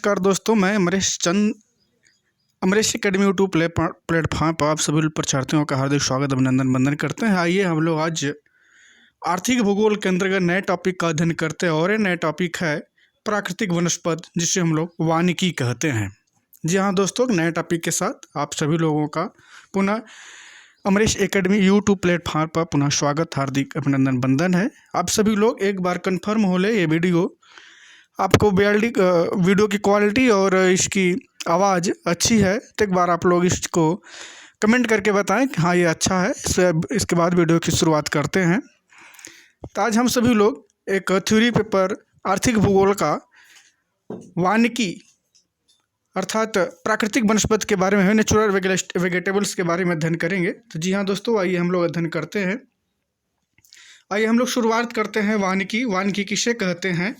नमस्कार दोस्तों, मैं अमरीश एकेडमी यूट्यूब प्लेटफॉर्म पर आप सभी परीक्षार्थियों का हार्दिक स्वागत अभिनंदन वंदन करते हैं। आइए हम लोग आज आर्थिक भूगोल के अंतर्गत नए टॉपिक का अध्ययन करते हैं और ये नए टॉपिक है प्राकृतिक वनस्पति, जिसे हम लोग वानिकी कहते हैं। जी हाँ दोस्तों, नए टॉपिक के साथ आप सभी लोगों का पुनः अमरीश एकेडमी यूट्यूब प्लेटफॉर्म पर पुनः स्वागत, हार्दिक अभिनंदन वंदन है। आप सभी लोग एक बार कन्फर्म हो ले, ये वीडियो आपको वीडियो की क्वालिटी और इसकी आवाज़ अच्छी है तो एक बार आप लोग इसको कमेंट करके बताएं कि हाँ ये अच्छा है। इसके बाद वीडियो की शुरुआत करते हैं। तो आज हम सभी लोग एक थ्योरी पेपर आर्थिक भूगोल का वानिकी अर्थात प्राकृतिक वनस्पति के बारे में है, नेचुरल वेजिटेबल्स के बारे में अध्ययन करेंगे। तो जी हाँ दोस्तों, आइए हम लोग अध्ययन करते हैं। आइए हम लोग शुरुआत करते हैं। वानिकी किसे कहते हैं?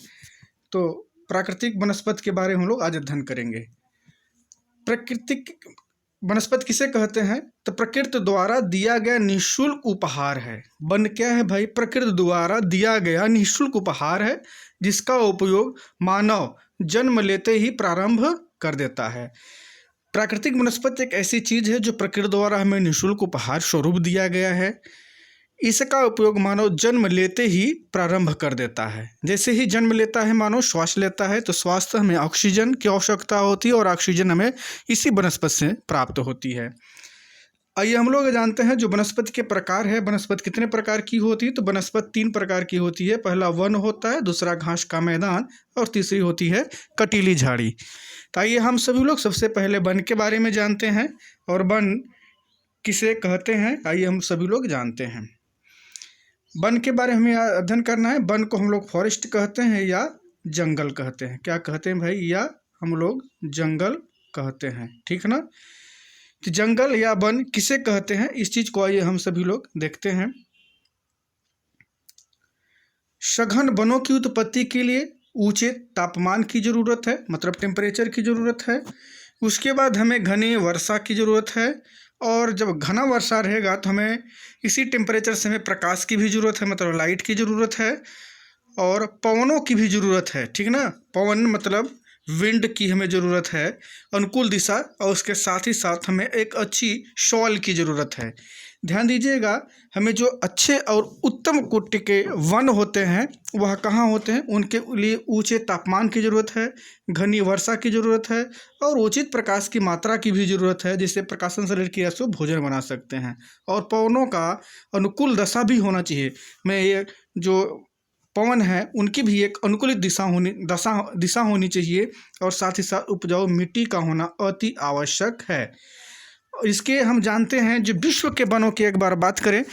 तो प्राकृतिक वनस्पति के बारे में हम लोग आज अध्ययन करेंगे। प्राकृतिक वनस्पति किसे कहते हैं? तो प्रकृति द्वारा दिया गया निःशुल्क उपहार है। वन क्या है भाई? प्रकृति द्वारा दिया गया निःशुल्क उपहार है, जिसका उपयोग मानव जन्म लेते ही प्रारंभ कर देता है। प्राकृतिक वनस्पति एक ऐसी चीज है जो प्रकृति द्वारा हमें निःशुल्क उपहार स्वरूप दिया गया है। इसका उपयोग मानव जन्म लेते ही प्रारंभ कर देता है। जैसे ही जन्म लेता है मानव श्वास लेता है, तो श्वास से हमें ऑक्सीजन की आवश्यकता होती है और ऑक्सीजन हमें इसी वनस्पति से प्राप्त होती है। आइए हम लोग जानते हैं जो वनस्पति के प्रकार है। वनस्पति कितने प्रकार की होती है? तो वनस्पति 3 प्रकार की होती है। पहला वन होता है, दूसरा घास का मैदान और तीसरी होती है कटीली झाड़ी। तो आइए हम सभी लोग सबसे पहले वन के बारे में जानते हैं और वन किसे कहते हैं आइए हम सभी लोग जानते हैं। वन के बारे में हमें अध्ययन करना है। वन को हम लोग फॉरेस्ट कहते हैं या जंगल कहते हैं। क्या कहते हैं भाई? या हम लोग जंगल कहते हैं, ठीक है ना। तो जंगल या वन किसे कहते हैं, इस चीज को आइए हम सभी लोग देखते हैं। सघन वनों की उत्पत्ति के लिए ऊंचे तापमान की जरूरत है, मतलब टेम्परेचर की जरूरत है। उसके बाद हमें घनी वर्षा की जरूरत है, और जब घना वर्षा रहेगा तो हमें इसी टेम्परेचर से हमें प्रकाश की भी ज़रूरत है, मतलब लाइट की ज़रूरत है, और पवनों की भी ज़रूरत है, ठीक ना। पवन मतलब विंड की हमें ज़रूरत है, अनुकूल दिशा, और उसके साथ ही साथ हमें एक अच्छी सॉइल की ज़रूरत है। ध्यान दीजिएगा, हमें जो अच्छे और उत्तम कोटि के वन होते हैं वह कहाँ होते हैं? उनके लिए ऊंचे तापमान की ज़रूरत है, घनी वर्षा की ज़रूरत है, और उचित प्रकाश की मात्रा की भी ज़रूरत है, जिससे प्रकाशन शरीर की से भोजन बना सकते हैं। और पवनों का अनुकूल दशा भी होना चाहिए। मैं ये जो पवन है उनकी भी एक अनुकूलित दिशा होनी चाहिए, और साथ ही साथ उपजाऊ मिट्टी का होना अति आवश्यक है। इसके हम जानते हैं जो विश्व के वनों की एक बार बात करें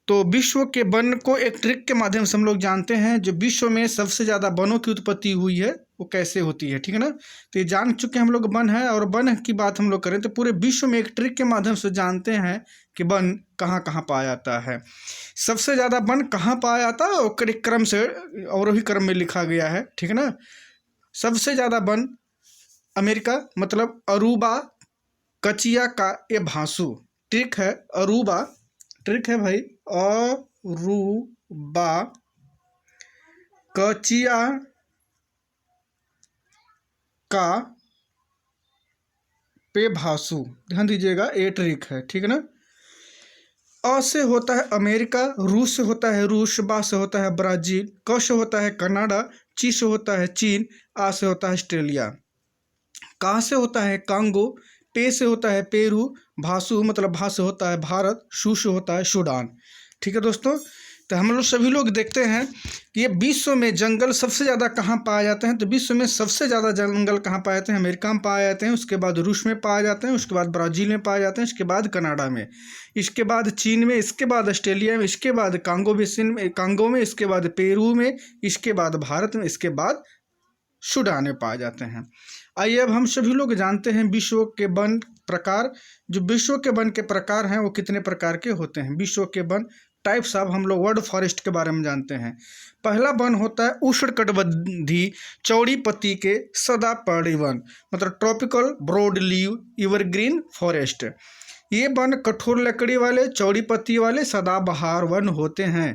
तो विश्व के वन को एक ट्रिक के माध्यम से हम लोग जानते हैं। जो विश्व में सबसे ज़्यादा वनों की उत्पत्ति हुई है वो कैसे होती है, ठीक है ना। तो ये जान चुके हम लोग वन है, और वन की बात हम लोग करें तो पूरे विश्व में एक ट्रिक के माध्यम से जानते हैं कि वन कहाँ कहाँ पाया जाता है। सबसे ज़्यादा वन कहाँ पाया जाता है और एक क्रम से अवरोही क्रम में लिखा गया है, ठीक है ना। सबसे ज़्यादा वन अमेरिका, मतलब अरूबा कचिया का ये भासु, ट्रिक है अरूबा, ट्रिक है भाई अरूबा कचिया का पे भासु। ध्यान दीजिएगा, ये ट्रिक है, ठीक है ना। अ से होता है अमेरिका, रूस से होता है रूस, बा से होता है ब्राजील, क से होता है कनाडा, ची से होता है चीन, आ से होता है ऑस्ट्रेलिया, का से होता है कांगो, पे से होता है पेरू, भासु मतलब भा से होता है भारत, शू से होता है सूडान, ठीक है दोस्तों। तो हम लोग सभी लोग देखते हैं कि ये विश्व में जंगल सबसे ज़्यादा कहाँ पाए जाते हैं। तो विश्व में सबसे ज़्यादा जंगल कहाँ पाए जाते हैं? अमेरिका में पाए जाते हैं, उसके बाद रूस में पाए जाते हैं, उसके बाद ब्राज़ील में पाए जाते हैं, इसके बाद कनाडा में, इसके बाद चीन में, इसके बाद ऑस्ट्रेलिया में, इसके बाद कांगो में, इसके बाद पेरू में, इसके बाद भारत में, इसके बाद सूडान में पाए जाते हैं। आइए अब हम सभी लोग जानते हैं विश्व के वन प्रकार। जो विश्व के वन के प्रकार हैं वो कितने प्रकार के होते हैं? विश्व के वन टाइप्स ऑफ हम लोग वर्ड फॉरेस्ट के बारे में जानते हैं। पहला वन होता है उष्णकटिबंधीय चौड़ी पत्ती के सदापर्णी वन, मतलब tropical broad leave evergreen forest. ये वन कठोर लकड़ी वाले चौड़ी पत्ती वाले सदाबहार वन होते हैं।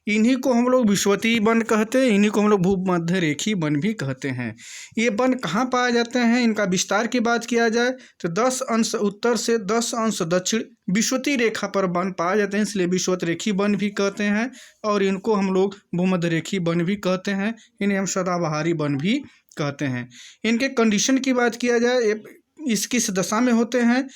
इन्हीं को हम लोग विषुवतीय वन कहते हैं, इन्हीं को हम लोग भूमध्य रेखीय वन भी कहते हैं। ये वन कहाँ पाए जाते हैं, इनका विस्तार की बात किया जाए तो 10 अंश उत्तर से 10 अंश दक्षिण विषुवतीय रेखा पर वन पाए जाते हैं, इसलिए विषुवत रेखीय वन भी कहते हैं। और इनको हम लोग भूमध्य रेखीय वन भी कहते हैं, इन्हें हम सदाबहारी वन भी कहते हैं। इनके कंडीशन की बात किया जाए, इस किस दशा में होते हैं,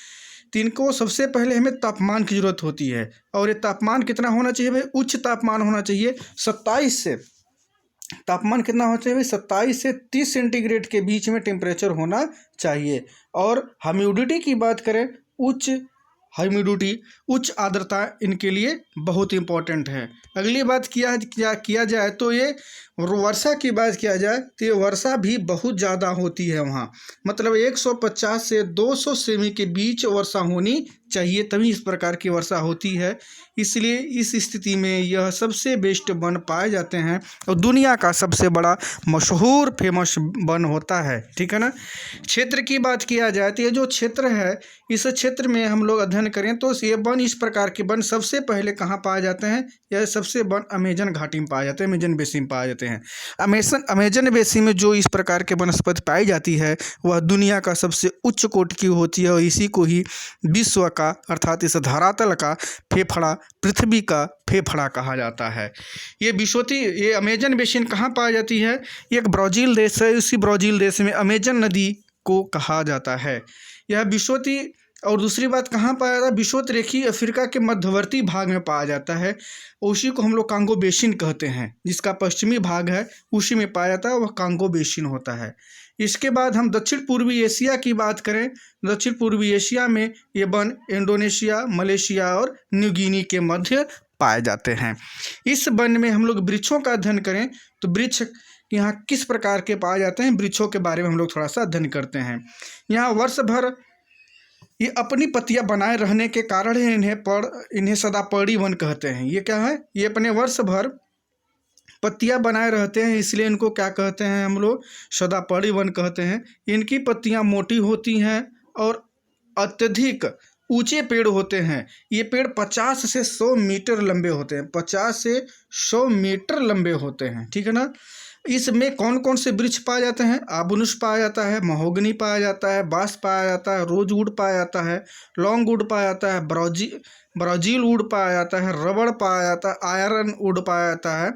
तो इनको सबसे पहले हमें तापमान की ज़रूरत होती है। और ये तापमान कितना होना चाहिए भाई, उच्च तापमान होना चाहिए 27 से, तापमान कितना होना चाहिए भाई 27 से 30 सेंटीग्रेड के बीच में टेम्परेचर होना चाहिए। और ह्यूमिडिटी की बात करें, उच्च ह्यूमिडिटी, उच्च आर्द्रता इनके लिए बहुत इंपॉर्टेंट है। अगली बात किया जाए तो ये वर्षा की बात किया जाए तो ये वर्षा भी बहुत ज़्यादा होती है वहाँ, मतलब 150 से 200 सेमी के बीच वर्षा होनी चाहिए, तभी इस प्रकार की वर्षा होती है। इसलिए इस स्थिति में यह सबसे बेस्ट वन पाए जाते हैं और दुनिया का सबसे बड़ा मशहूर फेमस वन होता है, ठीक है ना। क्षेत्र की बात किया जाए तो ये जो क्षेत्र है, इस क्षेत्र में हम लोग अध्ययन करें तो ये वन, इस प्रकार के वन सबसे पहले कहाँ पाए जाते हैं, यह सबसे वन अमेजन घाटी में पाए जाते हैं, अमेजन बेसिन में पाए जाते हैं। अमेजन बेसिन में जो इस प्रकार के वनस्पति पाई जाती है वह दुनिया का सबसे उच्च कोटि की होती है और इसी को ही विश्व का, अर्थात इस धरातल का फेफड़ा, पृथ्वी का फेफड़ा कहा जाता है। ये अमेजन बेसिन कहाँ पाई जाती है, ये एक ब्राज़ील देश है, उसी ब्राज़ील देश में अमेजन नदी को कहा जाता है। यह विषुवतीय, और दूसरी बात कहाँ पाया जाता है, विषुवत रेखीय अफ्रीका के मध्यवर्ती भाग में पाया जाता है, उसी को हम लोग कांगो बेसिन कहते हैं। जिसका पश्चिमी भाग है उसी में पाया जाता है, वह कांगो बेसिन होता है। इसके बाद हम दक्षिण पूर्वी एशिया की बात करें, दक्षिण पूर्वी एशिया में ये वन इंडोनेशिया, मलेशिया और न्यू गिनी के मध्य पाए जाते हैं। इस वन में हम लोग वृक्षों का अध्ययन करें तो वृक्ष यहाँ किस प्रकार के पाए जाते हैं, वृक्षों के बारे में हम लोग थोड़ा सा अध्ययन करते हैं। यहाँ वर्ष भर ये अपनी पत्तियां बनाए रहने के कारण इन्हें सदापर्णी वन कहते हैं। ये क्या है, ये अपने वर्ष भर पत्तियां बनाए रहते हैं, इसलिए इनको क्या कहते हैं, हम लोग सदापर्णी वन कहते हैं। इनकी पत्तियां मोटी होती हैं और अत्यधिक ऊंचे पेड़ होते हैं। ये पेड़ 50 से 100 मीटर लंबे होते हैं, 50 से 100 मीटर लंबे होते हैं, ठीक है ना। इसमें कौन कौन से वृक्ष पाए जाते हैं, आबुनुस पाया जाता है, महोगनी पाया जाता है, बांस पाया जाता है, रोजवुड पाया जाता है, लॉन्गवुड पाया जाता है, ब्राज़ील वुड पाया जाता है, रबड़ पाया जाता है, आयरन वुड पाया जाता है,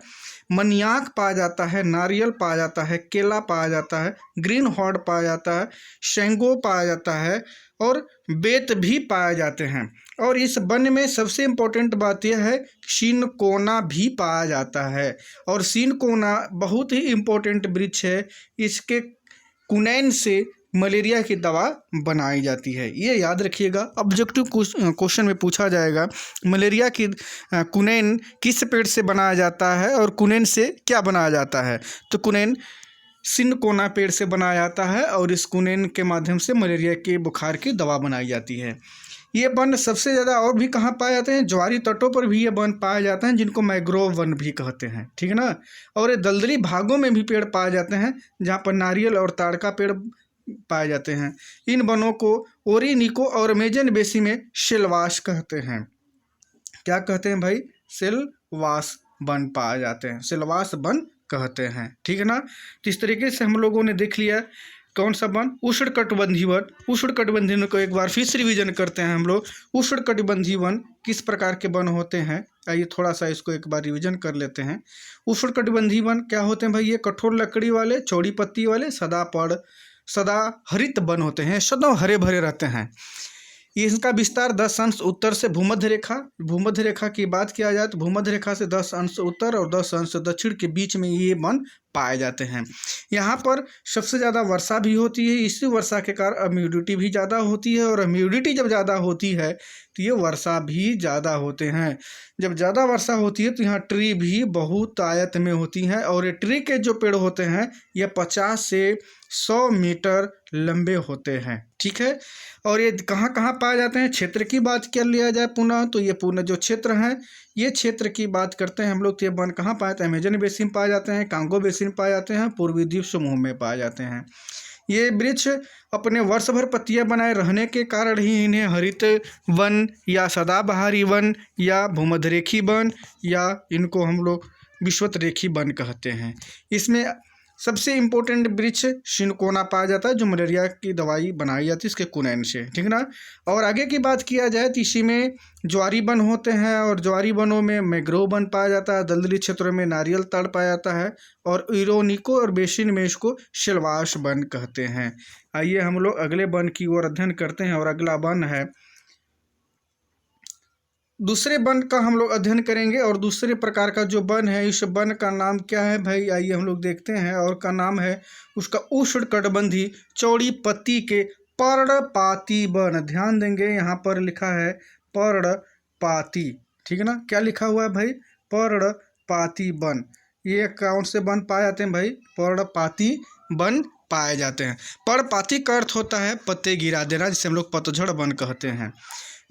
मनियाक पाया जाता है, नारियल पाया जाता है, केला पाया जाता है, ग्रीन हॉर्ड पाया जाता है, शेंगो पाया जाता है और बेत भी पाए जाते हैं। और इस वन में सबसे इम्पोर्टेंट बात यह है सिनकोना भी पाया जाता है, और सिनकोना बहुत ही इम्पोर्टेंट वृक्ष है। इसके कुनैन से मलेरिया की दवा बनाई जाती है, ये याद रखिएगा। ऑब्जेक्टिव क्वेश्चन में पूछा जाएगा मलेरिया की कुनैन किस पेड़ से बनाया जाता है और कुनैन से क्या बनाया जाता है, तो कुनैन सिनकोना पेड़ से बनाया जाता है और इस कुनैन के माध्यम से मलेरिया के बुखार की दवा बनाई जाती है। ये वन सबसे ज़्यादा और भी कहाँ पाए जाते हैं, ज्वारी तटों पर भी ये वन पाए जाते हैं, जिनको मैंग्रोव वन भी कहते हैं, ठीक है ना। और ये दलदली भागों में भी पेड़ पाए जाते हैं, जहाँ पर नारियल और ताड़ का पेड़ पाए जाते हैं। इन वनों को ओरिनिको और अमेजन बेसिन में सिलवास कहते हैं। क्या कहते हैं भाई, सिलवास वन पाए जाते हैं, सिलवास वन कहते हैं, ठीक है ना। तो इस तरीके से हम लोगों ने देख लिया कौन सा वन, उष्णकटिबंधीय वन। उष्णकटिबंधीय वन को एक बार फिर से रिवीजन करते हैं हम लोग। उष्णकटिबंधीय वन किस प्रकार के वन होते हैं, आइए थोड़ा सा इसको एक बार रिवीजन कर लेते हैं। उष्णकटिबंधीय वन क्या होते हैं भाई, ये कठोर लकड़ी वाले, चौड़ी पत्ती वाले, सदा हरित वन होते हैं, सदा हरे भरे रहते हैं। इसका विस्तार 10 अंश उत्तर से भूमध्य रेखा की बात किया जाए तो भूमध्य रेखा से 10 अंश उत्तर और 10 अंश दक्षिण के बीच में ये वन पाए जाते हैं। यहाँ पर सबसे ज़्यादा वर्षा भी होती है, इसी वर्षा के कारण ह्यूमिडिटी भी ज़्यादा होती है, और ह्यूमिडिटी जब ज़्यादा होती है तो ये वर्षा भी ज़्यादा होते हैं। जब ज़्यादा वर्षा होती है तो यहाँ ट्री भी बहुत आयत में होती हैं, और ये ट्री के जो पेड़ होते हैं ये 50 से 100 मीटर लंबे होते हैं, ठीक है। और ये कहाँ कहाँ पाए जाते हैं, क्षेत्र की बात कर लिया जाए पुनः, तो ये पूर्ण जो क्षेत्र हैं, ये क्षेत्र की बात करते हैं हम लोग, तो ये वन कहाँ पाए जाते हैं, अमेजन बेसिन पाए जाते हैं, कांगो बेसिन पाए जाते हैं, पूर्वी द्वीप समूह में पाए जाते हैं। ये वृक्ष अपने वर्ष भर पत्तियां बनाए रहने के कारण ही इन्हें हरित वन या सदाबहारी वन या भूमध्यरेखी वन या इनको हम लोग विषुवतरेखी वन कहते हैं। इसमें सबसे इम्पोर्टेंट वृक्ष सिनकोना पाया जाता है जो मलेरिया की दवाई बनाई जाती है इसके कुनैन से, ठीक ना। और आगे की बात किया जाए तो इसी में ज्वारी वन होते हैं और ज्वारी वनों में मैंग्रोव वन पाया जाता है। दलदली क्षेत्रों में नारियल ताड़ पाया जाता है और इरोनिको और बेसिन में इसको सिलवास वन कहते हैं। आइए हम लोग अगले वन की ओर अध्ययन करते हैं और अगला वन है, दूसरे वन का हम लोग अध्ययन करेंगे। और दूसरे प्रकार का जो वन है, इस वन का नाम क्या है भाई, आइए हम लोग देखते हैं। और का नाम है उसका उष्णकटिबंधीय चौड़ी पत्ती के पर्णपाती वन। ध्यान देंगे यहाँ पर लिखा है पर्णपाती, ठीक है ना। क्या लिखा हुआ है भाई, पर्णपाती वन। ये कौन से वन पाए जाते हैं भाई, पर्णपाती वन पाए जाते हैं। पर्णपाती का अर्थ होता है पत्ते गिरा देना, जिसे हम लोग पतझड़ वन कहते हैं।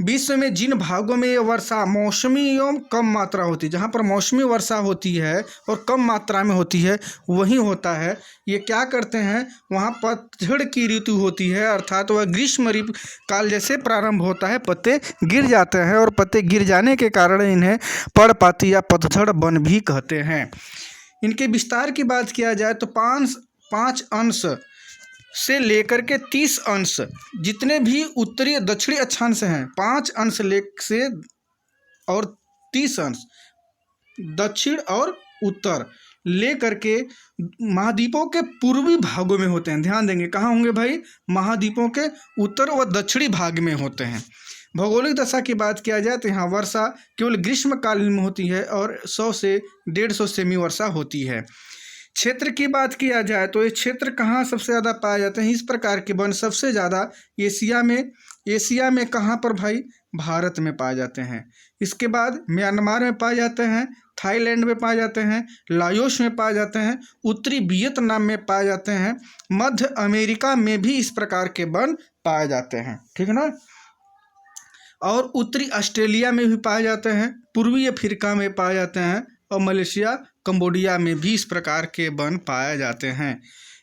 विश्व में जिन भागों में ये वर्षा मौसमी एवं कम मात्रा होती है, जहाँ पर मौसमी वर्षा होती है और कम मात्रा में होती है वहीं होता है, ये क्या करते हैं, वहाँ पतझड़ की ऋतु होती है, अर्थात वह ग्रीष्म ऋतु काल जैसे प्रारंभ होता है, पत्ते गिर जाते हैं और पत्ते गिर जाने के कारण इन्हें पर्णपाती या पतझड़ वन भी कहते हैं। इनके विस्तार की बात किया जाए तो 5 अंश से लेकर के 30 अंश जितने भी उत्तरी दक्षिणी अक्षांश हैं, 5 अंश से और 30 अंश दक्षिण और उत्तर ले करके महाद्वीपों के पूर्वी भागों में होते हैं। ध्यान देंगे कहाँ होंगे भाई, महाद्वीपों के उत्तर व दक्षिणी भाग में होते हैं। भौगोलिक दशा की बात किया जाए तो यहाँ वर्षा केवल ग्रीष्मकालीन में होती है और 100 से 150 सेमी वर्षा होती है। क्षेत्र की बात किया जाए तो ये क्षेत्र कहाँ सबसे ज़्यादा पाए जाते हैं, इस प्रकार के वन सबसे ज़्यादा एशिया में कहाँ पर भाई, भारत में पाए जाते हैं। इसके बाद म्यांमार में पाए जाते हैं, थाईलैंड में पाए जाते हैं, लाओस में पाए जाते हैं, उत्तरी वियतनाम में पाए जाते हैं, मध्य अमेरिका में भी इस प्रकार के वन पाए जाते हैं, ठीक है ना। और उत्तरी ऑस्ट्रेलिया में भी पाए जाते हैं, पूर्वी अफ्रीका में पाए जाते हैं और मलेशिया कंबोडिया में भी इस प्रकार के वन पाए जाते हैं।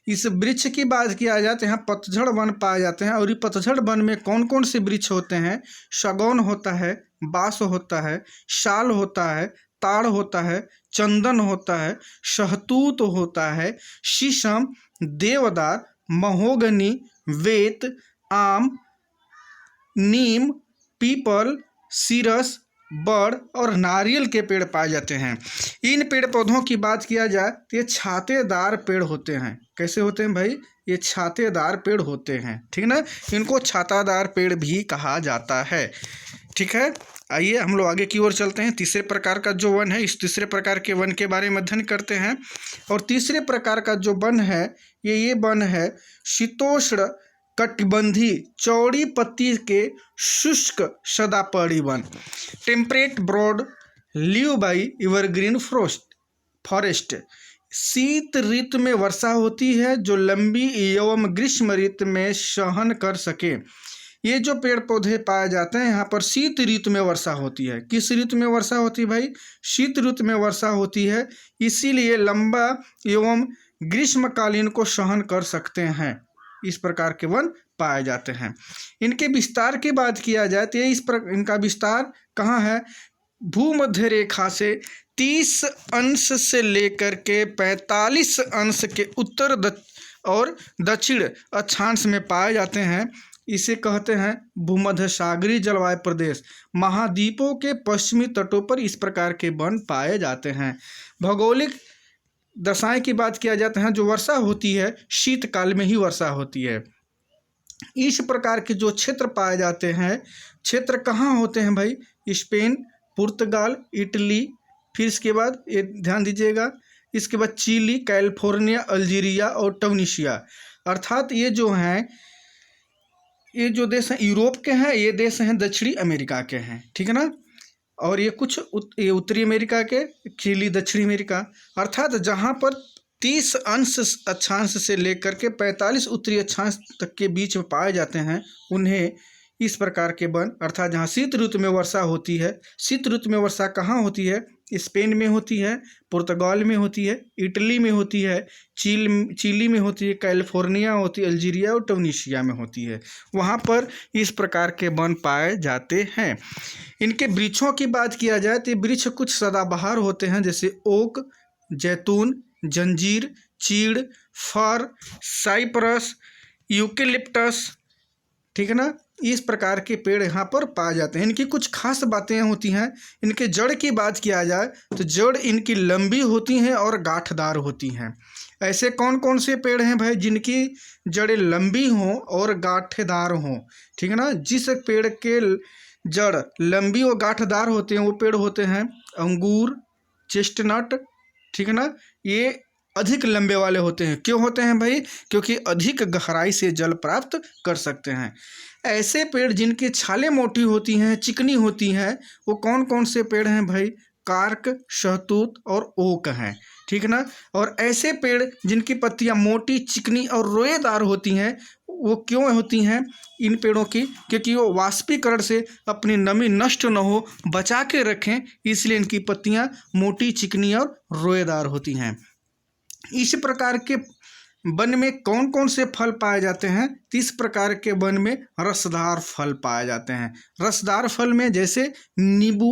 इस वृक्ष की बात किया जाए तो यहाँ पतझड़ वन पाए जाते हैं। और ये पतझड़ वन में कौन कौन से वृक्ष होते हैं, सागौन होता है, बांस होता है, साल होता है, ताड़ होता है, चंदन होता है, शहतूत होता है, शीशम, देवदार, महोगनी, वेत, आम, नीम, पीपल, सीरस, बड़ और नारियल के पेड़ पाए जाते हैं। इन पेड़ पौधों की बात किया जाए तो ये छातेदार पेड़ होते हैं। कैसे होते हैं भाई, ये छातेदार पेड़ होते हैं, ठीक ना। इनको छातादार पेड़ भी कहा जाता है, ठीक है। आइए हम लोग आगे की ओर चलते हैं। तीसरे प्रकार का जो वन है, इस तीसरे प्रकार के वन के बारे में अध्ययन करते हैं। और तीसरे प्रकार का जो वन है ये वन है शीतोष्ण कटिबंधीय चौड़ी पत्ती के शुष्क सदापर्णी वन, temperate broad leave by evergreen forest. शीत ऋतु में वर्षा होती है जो लंबी एवं ग्रीष्म ऋतु में सहन कर सके। ये जो पेड़ पौधे पाए जाते हैं यहाँ पर शीत ऋतु में वर्षा होती है। किस ऋतु में वर्षा होती है भाई, शीत ऋतु में वर्षा होती है, इसीलिए लंबा एवं ग्रीष्मकालीन को सहन कर सकते हैं। इस प्रकार के वन पाए जाते हैं। इनके विस्तार की बात किया जाए तो इनका विस्तार कहाँ है, भूमध्य रेखा से 30 अंश से लेकर के 45 अंश के उत्तर और दक्षिण अक्षांश में पाए जाते हैं। इसे कहते हैं भूमध्य सागरीय जलवायु प्रदेश। महाद्वीपों के पश्चिमी तटों पर इस प्रकार के वन पाए जाते हैं। भौगोलिक दशाएं की बात किया जाता है, जो वर्षा होती है शीतकाल में ही वर्षा होती है। इस प्रकार के जो क्षेत्र पाए जाते हैं, क्षेत्र कहाँ होते हैं भाई, स्पेन, पुर्तगाल, इटली, फिर इसके बाद ये ध्यान दीजिएगा, इसके बाद चिली, कैलिफोर्निया, अल्जीरिया और ट्यूनीशिया। अर्थात ये जो हैं, ये जो देश हैं यूरोप के हैं, ये देश हैं दक्षिणी अमेरिका के हैं, ठीक है ना। और ये कुछ ये उत्तरी अमेरिका के, चिली दक्षिणी अमेरिका। अर्थात जहाँ पर 30 अंश अक्षांश से लेकर के 45 उत्तरी अक्षांश तक के बीच में पाए जाते हैं, उन्हें इस प्रकार के वन, अर्थात जहाँ शीत ऋतु में वर्षा होती है। शीत ऋतु में वर्षा कहाँ होती है, स्पेन में होती है, पुर्तगाल में होती है, इटली में होती है, चिली में होती है, कैलिफोर्निया होती है, अल्जीरिया और ट्यूनीशिया में होती है। वहाँ पर इस प्रकार के वन पाए जाते हैं। इनके वृक्षों की बात किया जाए तो ये वृक्ष कुछ सदाबहार होते हैं, जैसे ओक, जैतून, जंजीर, चीड़, फर, साइप्रस, यूकेलिप्टस, ठीक है ना। इस प्रकार के पेड़ यहाँ पर पाए जाते हैं। इनकी कुछ खास बातें होती हैं। इनके जड़ की बात किया जाए तो जड़ इनकी लंबी होती हैं और गांठदार होती हैं। ऐसे कौन कौन से पेड़ हैं भाई जिनकी जड़ें लंबी हों और गांठदार हों, ठीक है ना। जिस पेड़ के जड़ लंबी और गांठदार होते हैं वो पेड़ होते हैं अंगूर, चेस्टनट, ठीक है ना। ये अधिक लंबे वाले होते हैं। क्यों होते हैं भाई? क्योंकि अधिक गहराई से जल प्राप्त कर सकते हैं। ऐसे पेड़ जिनकी छालें मोटी होती हैं, चिकनी होती हैं, वो कौन कौन से पेड़ हैं भाई? कार्क, शहतूत और ओक हैं, ठीक है ना। और ऐसे पेड़ जिनकी पत्तियां मोटी, चिकनी और रोएदार होती हैं, वो क्यों होती हैं इन पेड़ों की? क्योंकि वो वाष्पीकरण से अपनी नमी नष्ट न हो, बचा के रखें, इसलिए इनकी पत्तियां मोटी, चिकनी और रोएदार होती हैं। इस प्रकार के वन में कौन कौन से फल पाए जाते हैं? तो इस प्रकार के वन में रसदार फल पाए जाते हैं। रसदार फल में जैसे नींबू,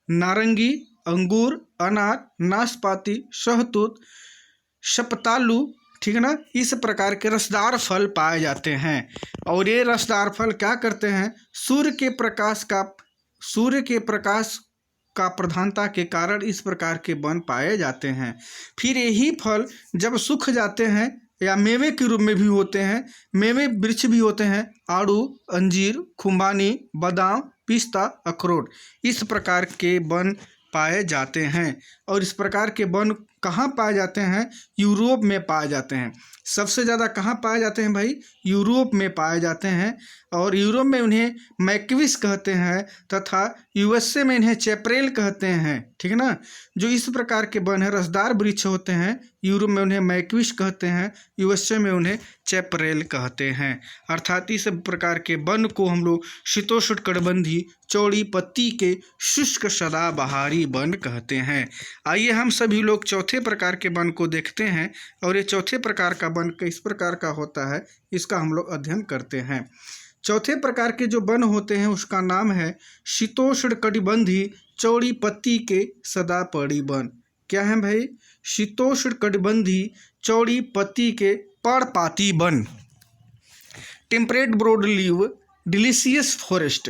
नारंगी, अंगूर, अनार, नाशपाती, शहतूत, शपतालू, ठीक है ना। इस प्रकार के रसदार फल पाए जाते हैं। और ये रसदार फल क्या करते हैं? सूर्य के प्रकाश का प्रधानता के कारण इस प्रकार के वन पाए जाते हैं। फिर यही फल जब सूख जाते हैं या मेवे के रूप में भी होते हैं, मेवे वृक्ष भी होते हैं, आड़ू, अंजीर, खुबानी, बादाम, पिस्ता, अखरोट, इस प्रकार के वन पाए जाते हैं। और इस प्रकार के वन कहाँ पाए जाते हैं? यूरोप में पाए जाते हैं। सबसे ज़्यादा कहाँ पाए जाते हैं भाई? यूरोप में पाए जाते हैं। और यूरोप में उन्हें मैक्विस कहते हैं तथा यूएसए में इन्हें चैपरेल कहते हैं, ठीक है ना। जो इस प्रकार के वन है, रसदार वृक्ष होते हैं, यूरोप में उन्हें मैक्विस कहते हैं, यूएसए में उन्हें चैपरेल कहते हैं। अर्थात इस प्रकार के वन को हम लोग शीतोष्णकटिबंधीय चौड़ी पत्ती के शुष्क सदाबहारी वन कहते हैं। आइए हम सभी लोग चौथे प्रकार के वन को देखते हैं। और ये चौथे प्रकार का वन किस प्रकार का होता है, इसका हम लोग अध्ययन करते हैं। चौथे प्रकार के जो वन होते हैं उसका नाम है शीतोष्णकटिबंधीय चौड़ी पत्ती के सदापड़ी वन। क्या है भाई? शीतोष्णकटिबंधीय चौड़ी पत्ती के पर्णपाती वन। Temperate broad leave deciduous forest.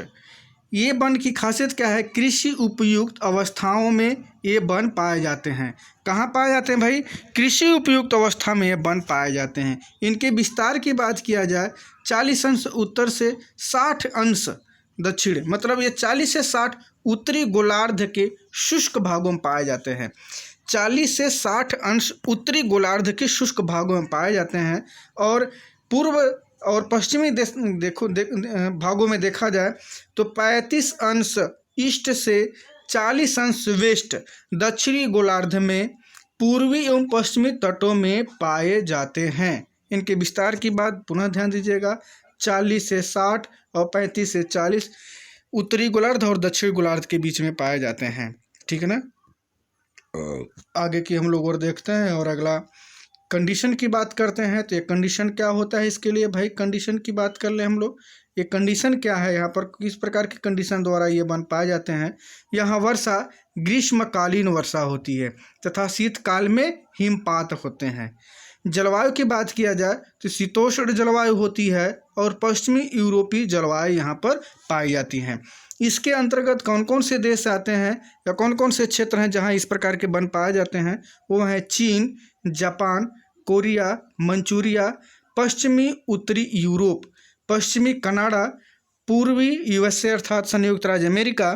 ये वन की खासियत क्या है? कृषि उपयुक्त अवस्थाओं में ये वन पाए जाते हैं। कहाँ पाए जाते हैं भाई? कृषि उपयुक्त अवस्था में ये वन पाए जाते हैं। इनके विस्तार की बात किया जाए 40 अंश उत्तर से 60 अंश दक्षिण, मतलब ये 40 से 60 उत्तरी गोलार्ध के शुष्क भागों में पाए जाते हैं। 40 से 60 अंश उत्तरी गोलार्ध के शुष्क भागों में पाए जाते हैं। और पूर्व और पश्चिमी भागों में देखा जाए तो 35 अंश ईस्ट से 40 अंश वेस्ट दक्षिणी गोलार्ध में पूर्वी एवं पश्चिमी तटों में पाए जाते हैं। इनके विस्तार की बात पुनः ध्यान दीजिएगा, 40 से 60 और 35 से 40 उत्तरी गोलार्ध और दक्षिणी गोलार्ध के बीच में पाए जाते हैं, ठीक है ना। आगे की हम लोग और देखते हैं। और अगला कंडीशन की बात करते हैं। तो ये कंडीशन क्या होता है इसके लिए भाई? कंडीशन की बात कर ले हम लोग। ये कंडीशन क्या है? यहाँ पर किस प्रकार की कंडीशन द्वारा ये वन पाए जाते हैं? यहाँ वर्षा ग्रीष्मकालीन वर्षा होती है तथा शीतकाल में हिमपात होते हैं। जलवायु की बात किया जाए तो शीतोष्ण जलवायु होती है और पश्चिमी यूरोपीय जलवायु यहाँ पर पाई जाती हैं। इसके अंतर्गत कौन कौन से देश आते हैं या कौन कौन से क्षेत्र हैं जहाँ इस प्रकार के वन पाए जाते हैं? वो हैं चीन, जापान, कोरिया, मंचूरिया, पश्चिमी उत्तरी यूरोप, पश्चिमी कनाडा, पूर्वी यूएसए अर्थात संयुक्त राज्य अमेरिका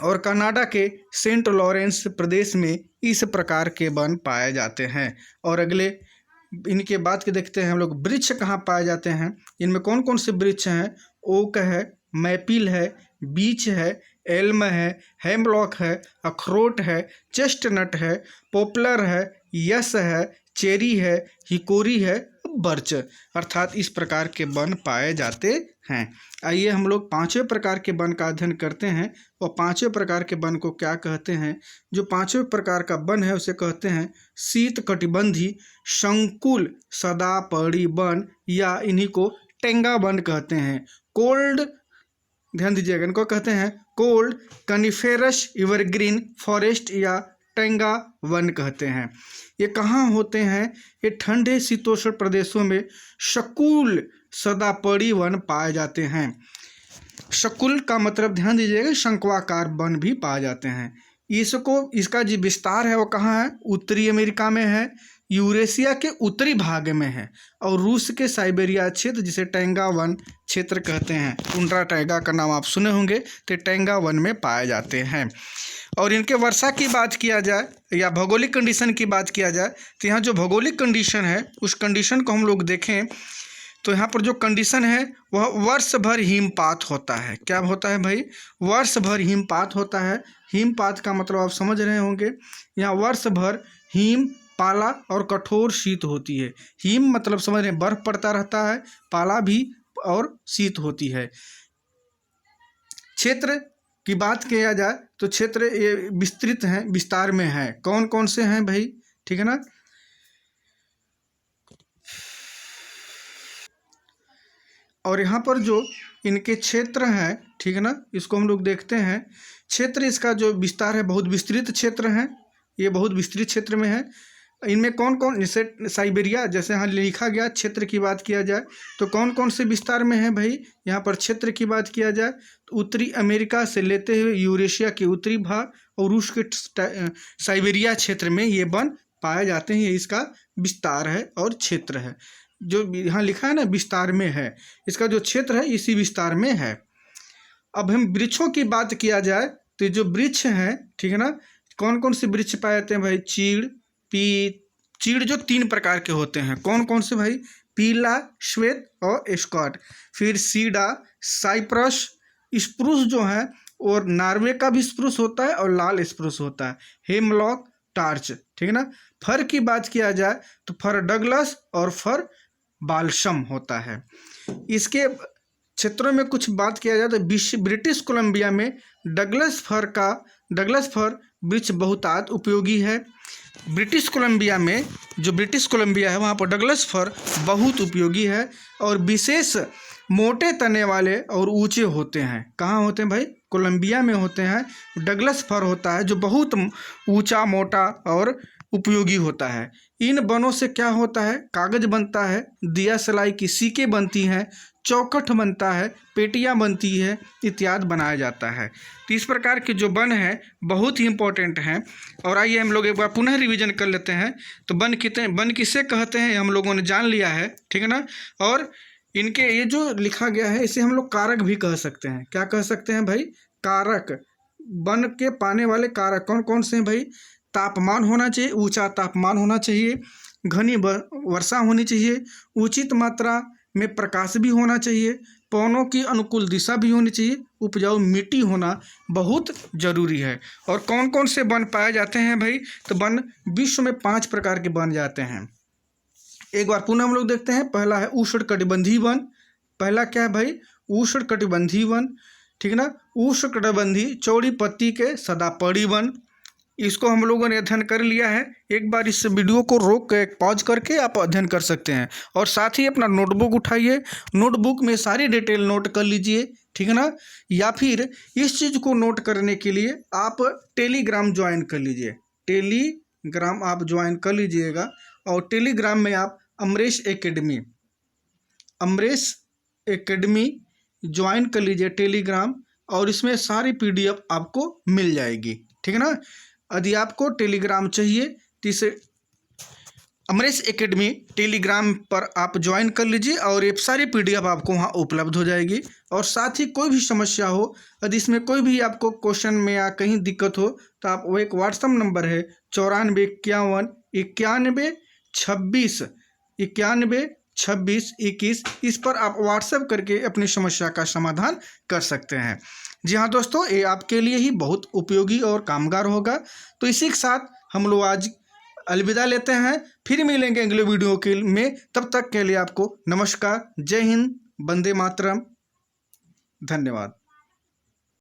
और कनाडा के सेंट लॉरेंस प्रदेश में इस प्रकार के वन पाए जाते हैं। और अगले इनके बाद के देखते हैं हम लोग वृक्ष कहाँ पाए जाते हैं। इनमें कौन कौन से वृक्ष हैं? ओक है, मैपिल है, बीच है, एल्म है, हेमलॉक है, अखरोट है, चेस्टनट है, पॉपुलर है, यस है, चेरी है, हिकोरी है, बर्च, अर्थात इस प्रकार के वन पाए जाते हैं। आइए हम लोग पांचवें प्रकार के वन का अध्ययन करते हैं। और पांचवें प्रकार के वन को क्या कहते हैं? जो पांचवें प्रकार का वन है उसे कहते हैं शीतकटिबंधी संकुल सदापड़ी वन, या इन्हीं को टेंगा वन कहते हैं। कोल्ड, ध्यान दीजिएगा, इनको कहते हैं कोल्ड कनिफेरस एवरग्रीन फॉरेस्ट या टेंगा वन कहते हैं। ये कहाँ होते हैं? ये ठंडे शीतोष्ण प्रदेशों में शकुल सदापड़ी वन पाए जाते हैं। शकुल का मतलब ध्यान दीजिएगा शंक्वाकार वन भी पाए जाते हैं। इसका जो विस्तार है वो कहाँ है? उत्तरी अमेरिका में है, यूरेशिया के उत्तरी भाग में है, और रूस के साइबेरिया क्षेत्र जिसे टैंगा वन क्षेत्र कहते हैं। टुंड्रा टैंगा का नाम आप सुने होंगे, तो टैंगा वन में पाए जाते हैं। और इनके वर्षा की बात किया जाए या भौगोलिक कंडीशन की बात किया जाए तो यहाँ जो भौगोलिक कंडीशन है उस कंडीशन को हम लोग देखें तो यहाँ पर जो कंडीशन है वह वर्ष भर हिमपात होता है। क्या होता है भाई? वर्ष भर हिमपात होता है। हिमपात का मतलब आप समझ रहे होंगे, यहाँ वर्ष भर हिम, पाला और कठोर शीत होती है। हिम मतलब समझ रहे हैं बर्फ पड़ता रहता है, पाला भी और शीत होती है। क्षेत्र की बात किया जाए तो क्षेत्र ये विस्तृत हैं, विस्तार में है। कौन कौन से हैं भाई? ठीक है ना। और यहाँ पर जो इनके क्षेत्र हैं, ठीक है ना, इसको हम लोग देखते हैं। क्षेत्र इसका जो विस्तार है बहुत विस्तृत क्षेत्र है, ये बहुत विस्तृत क्षेत्र में है। इनमें कौन कौन, जैसे साइबेरिया, जैसे यहाँ लिखा गया क्षेत्र की बात किया जाए तो कौन कौन से विस्तार में है भाई? यहाँ पर क्षेत्र की बात किया जाए तो उत्तरी अमेरिका से लेते हुए यूरेशिया के उत्तरी भाग और रूस के साइबेरिया क्षेत्र में ये वन पाए जाते हैं। ये इसका विस्तार है और क्षेत्र है। जो यहाँ लिखा है ना विस्तार में है, इसका जो क्षेत्र है इसी विस्तार में है। अब हम वृक्षों की बात किया जाए तो जो वृक्ष हैं, ठीक है ना, कौन कौन से वृक्ष पाए जाते हैं भाई? चीड़ जो 3 प्रकार के होते हैं। कौन कौन से भाई? पीला, श्वेत और स्कॉट। फिर सीडा, साइप्रस, स्प्रूस जो है, और नॉर्वे का भी स्प्रूस होता है और लाल स्प्रूस होता है, हेमलॉक, टार्च, ठीक है ना। फर की बात किया जाए तो फर डगलस और फर बाल्सम होता है। इसके क्षेत्रों में कुछ बात किया जाए तो ब्रिटिश कोलंबिया में डगलस फर वृक्ष बहुतायत उपयोगी है। ब्रिटिश कोलंबिया में, जो ब्रिटिश कोलंबिया है वहाँ पर डगलस फर बहुत उपयोगी है और विशेष मोटे तने वाले और ऊंचे होते हैं। कहाँ होते हैं भाई? कोलंबिया में होते हैं। डगलस फर होता है जो बहुत ऊंचा, मोटा और उपयोगी होता है। इन वनों से क्या होता है? कागज बनता है, दिया सलाई की सीकें बनती हैं, चौखट बनता है, पेटियां बनती है, इत्यादि बनाया जाता है। तो इस प्रकार के जो वन हैं बहुत ही इम्पोर्टेंट हैं। और आइए हम लोग एक बार पुनः रिवीजन कर लेते हैं। तो वन किसे कहते हैं हम लोगों ने जान लिया है, ठीक है ना। और इनके ये जो लिखा गया है इसे हम लोग कारक भी कह सकते हैं। क्या कह सकते हैं भाई? कारक। वन के पाने वाले कारक कौन कौन से हैं भाई? तापमान होना चाहिए, ऊंचा तापमान होना चाहिए, घनी वर्षा होनी चाहिए, उचित मात्रा में प्रकाश भी होना चाहिए, पवनों की अनुकूल दिशा भी होनी चाहिए, उपजाऊ मिट्टी होना बहुत जरूरी है। और कौन कौन से वन पाए जाते हैं भाई? तो वन विश्व में 5 प्रकार के बन जाते हैं। एक बार पुनः हम लोग देखते हैं। पहला है उष्णकटिबंधीय वन। पहला क्या है भाई? उष्णकटिबंधीय वन, ठीक है ना। उष्णकटिबंधीय चौड़ी पत्ती के सदापड़ी वन, इसको हम लोगों ने अध्ययन कर लिया है। एक बार इस वीडियो को रोक के पॉज करके आप अध्ययन कर सकते हैं। और साथ ही अपना नोटबुक उठाइए, नोटबुक में सारी डिटेल नोट कर लीजिए, ठीक है ना। या फिर इस चीज़ को नोट करने के लिए आप टेलीग्राम ज्वाइन कर लीजिए। टेलीग्राम आप ज्वाइन कर लीजिएगा और टेलीग्राम में आप अमरेश एकेडमी ज्वाइन कर लीजिए टेलीग्राम, और इसमें सारी PDF आपको मिल जाएगी, ठीक है ना। यदि आपको टेलीग्राम चाहिए तो इसे अमरेश एकेडमी टेलीग्राम पर आप ज्वाइन कर लीजिए और ये सारी PDF आपको वहाँ उपलब्ध हो जाएगी। और साथ ही कोई भी समस्या हो, यदि इसमें कोई भी आपको क्वेश्चन में या कहीं दिक्कत हो तो आप वो एक व्हाट्सअप नंबर है 9451912621, इस पर आप व्हाट्सएप करके अपनी समस्या का समाधान कर सकते हैं। जी हाँ दोस्तों, ये आपके लिए ही बहुत उपयोगी और कामगार होगा। तो इसी के साथ हम लोग आज अलविदा लेते हैं। फिर मिलेंगे अगले वीडियो के में, तब तक के लिए आपको नमस्कार, जय हिंद, वंदे मातरम, धन्यवाद।